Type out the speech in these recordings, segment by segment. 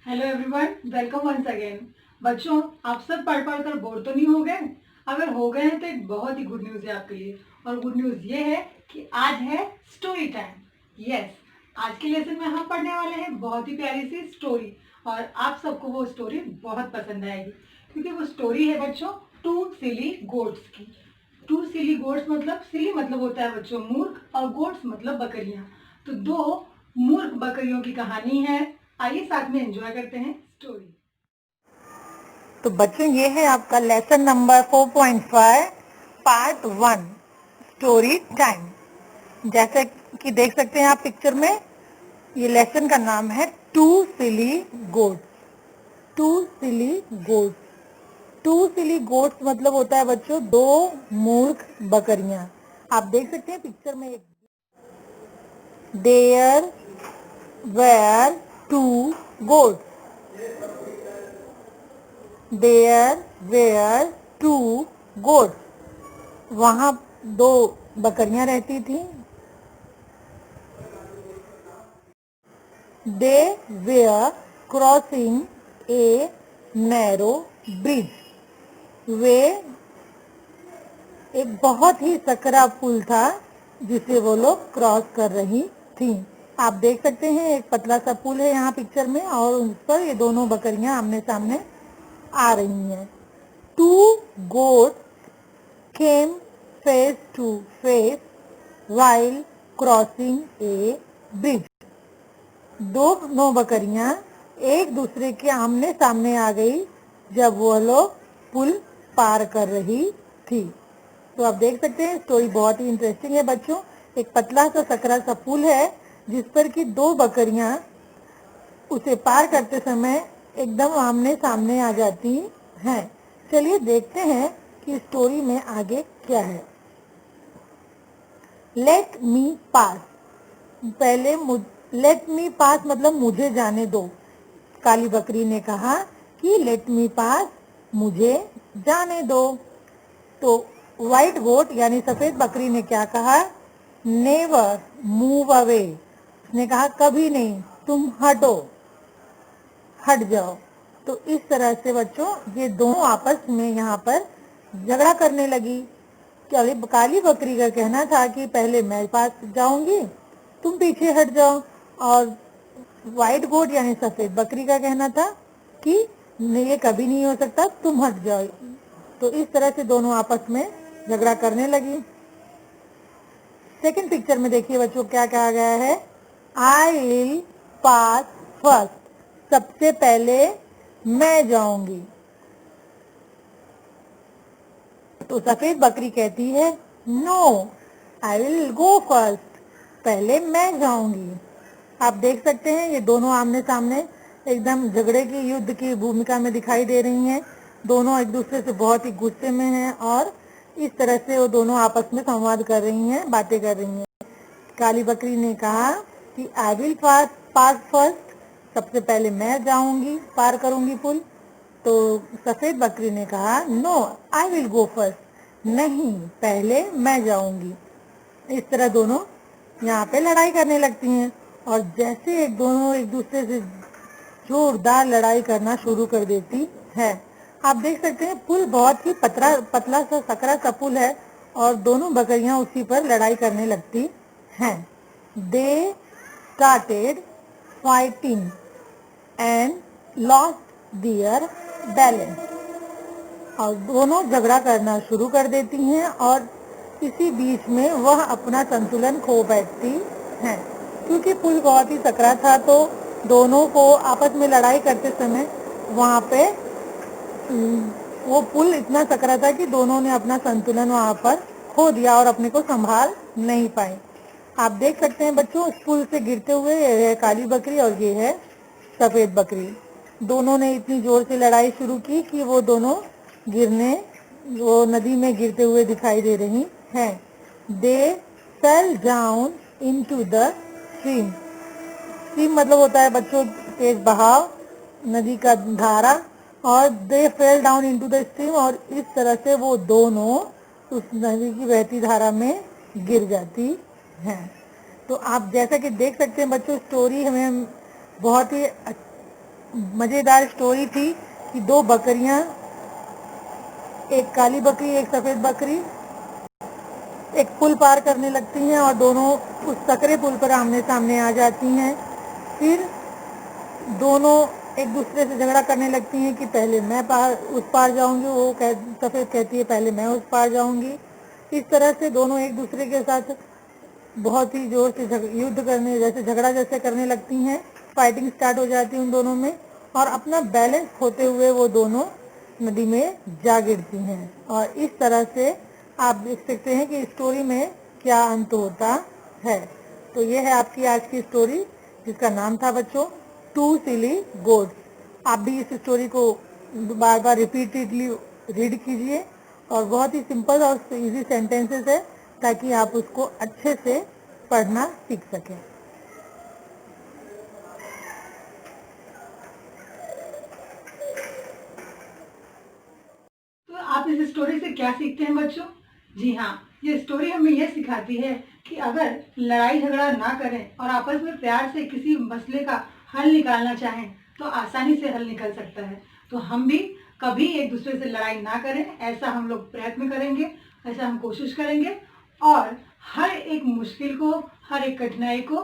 Hello everyone, welcome once again. बच्चों, आप सब पढ़ पढ़ कर बोर तो नहीं हो गए? अगर हो गए हैं तो एक बहुत ही गुड न्यूज़ है आपके लिए। और गुड न्यूज़ ये है कि आज है स्टोरी टाइम। यस, आज के लेसन में हम पढ़ने वाले हैं बहुत ही प्यारी सी स्टोरी। और आप सबको वो स्टोरी बहुत पसंद आएगी, क्योंकि वो स्टोरी है बच्चों टू सिली गोट्स की। टू सिली गोट्स मतलब, सिली मतलब होता है बच्चों मूर्ख, और गोट्स मतलब बकरियां। तो दो मूर्ख बकरियों की कहानी है। आइए साथ में एंजॉय करते हैं स्टोरी। तो बच्चों, ये है आपका lesson number 4.5 part 1 story time. जैसे कि देख सकते हैं आप पिक्चर में, ये लेसन का नाम है two silly goats. Two silly goats. Two silly goats मतलब होता है बच्चों दो मूर्ख बकरियां। आप देख सकते हैं पिक्चर में, एक there were two goats. There were two goats. वहां दो बकरियां रहती थी। They were crossing a narrow bridge. वे एक बहुत ही सकरा पुल था जिसे वो लोग क्रॉस कर रही थी। आप देख सकते हैं एक पतला सा पुल है यहाँ पिक्चर में, और उस पर ये दोनों बकरियां आमने सामने आ रही हैं। To goats came face to face while crossing a bridge. दोनों बकरियां एक दूसरे के आमने सामने आ गई जब वो लोग पुल पार कर रही थी। तो आप देख सकते हैं स्टोरी बहुत ही इंटरेस्टिंग है बच्चों। एक पतला सा सकरा सा पुल है जिस पर कि दो बकरियां उसे पार करते समय एकदम आमने सामने आ जाती हैं। चलिए देखते हैं कि स्टोरी में आगे क्या है। लेट मी पास। पहले लेट मी पास मतलब मुझे जाने दो। काली बकरी ने कहा कि लेट मी पास, मुझे जाने दो। तो व्हाइट गोट यानी सफेद बकरी ने क्या कहा? Never move away. उसने कहा कभी नहीं, तुम हटो, हट जाओ। तो इस तरह से बच्चों ये दोनों आपस में यहाँ पर झगड़ा करने लगी। काली बकरी का कहना था कि पहले मैं पास जाऊंगी, तुम पीछे हट जाओ। और व्हाइट गोट यानी सफेद बकरी का कहना था कि ये कभी नहीं हो सकता, तुम हट जाओ। तो इस तरह से दोनों आपस में झगड़ा करने लगी। सेकंड पिक्चर में देखिए बच्चों क्या कहा गया है। I will pass first. सबसे पहले मैं जाऊंगी। तो सफेद बकरी कहती है no, I will go first. पहले मैं जाऊंगी। आप देख सकते हैं ये दोनों आमने सामने एकदम झगड़े की, युद्ध की भूमिका में दिखाई दे रही हैं। दोनों एक दूसरे से बहुत ही गुस्से में हैं और इस तरह से वो दोनों आपस में संवाद कर रही हैं, बातें कर रही हैं। काली बकरी ने कहा कि आई विल पास फर्स्ट। सबसे पहले मैं जाऊंगी, पार करूंगी पुल। तो सफेद बकरी ने कहा no, I will go first. नहीं, पहले मैं जाऊंगी। इस तरह दोनों यहाँ पे लड़ाई करने लगती हैं। और जैसे दोनों एक दूसरे से जोरदार लड़ाई करना शुरू कर देती है। आप देख सकते हैं पुल बहुत ही पतला सा सकरा सा पुल है और दोनों बकरियां उसी पर लड़ाई करने लगती हैं। They started fighting and lost their balance. और दोनों झगड़ा करना शुरू कर देती हैं और इसी बीच में वह अपना संतुलन खो बैठती हैं। क्योंकि पुल बहुत ही सकरा था तो दोनों को आपस में लड़ाई करते समय वहाँ पे वो पुल इतना सकरा था कि दोनों ने अपना संतुलन वहाँ पर खो दिया और अपने को संभाल नहीं पाए। आप देख सकते हैं बच्चों उस पुल से गिरते हुए, ये है काली बकरी और ये है सफेद बकरी। दोनों ने इतनी जोर से लड़ाई शुरू की कि वो दोनों वो नदी में गिरते हुए दिखाई दे रही हैं। They fell down into the stream. Stream मतलब होता है बच्चों तेज बहाव, नदी का धारा। और they fell down into the stream, और इस तरह से वो दोनों उस नदी की बहती धारा में गिर जाती हैं। तो आप जैसा कि देख सकते हैं बच्चों स्टोरी हमें बहुत ही मजेदार स्टोरी थी कि दो बकरियां, एक काली बकरी एक सफेद बकरी, एक पुल पार करने लगती हैं और दोनों उस सकरे पुल पर आमने सामने आ जाती हैं। फिर दोनों एक दूसरे से झगड़ा करने लगती हैं कि पहले मैं उस पार जाऊंगी, सफेद कहती है पहले मैं उस पार जाऊंगी। इस तरह से दोनों एक दूसरे के साथ बहुत ही जोर से युद्ध करने जैसे झगड़ा जैसे करने लगती हैं। फाइटिंग स्टार्ट हो जाती है उन दोनों में और अपना बैलेंस खोते हुए वो दोनों नदी में जा गिरती हैं। और इस तरह से आप देख सकते हैं कि स्टोरी में क्या अंत होता है। तो ये है आपकी आज की स्टोरी, जिसका नाम था बच्चों टू सिली गोट्स। आप भी इस स्टोरी को बार बार रिपीटेडली रीड कीजिए और बहुत ही सिंपल और इजी सेंटेंसेस है ताकि आप उसको अच्छे से पढ़ना सीख सकें। तो आप इस स्टोरी से क्या सीखते हैं बच्चों? जी हाँ, ये स्टोरी हमें यह सिखाती है कि अगर लड़ाई झगड़ा ना करें और आपस में प्यार से किसी मसले का हल निकालना चाहें तो आसानी से हल निकल सकता है। तो हम भी कभी एक दूसरे से लड़ाई ना करें, ऐसा हम लोग प्रयत्न करेंगे, ऐसा हम कोशिश करेंगे और हर एक मुश्किल को, हर एक कठिनाई को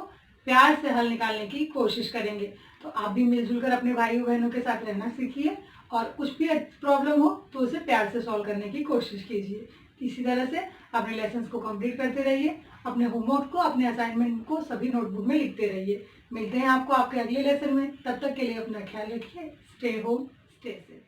प्यार से हल निकालने की कोशिश करेंगे। तो आप भी मिलजुल कर अपने भाई बहनों के साथ रहना सीखिए और कुछ भी प्रॉब्लम हो तो उसे प्यार से सॉल्व करने की कोशिश कीजिए। इसी तरह से अपने लेसन्स को कंप्लीट करते रहिए, अपने होमवर्क को, अपने असाइनमेंट को सभी नोटबुक में लिखते रहिए। मिलते हैं आपको आपके अगले लेसन में, तब तक के लिए अपना ख्याल रखिए। Stay home, stay safe.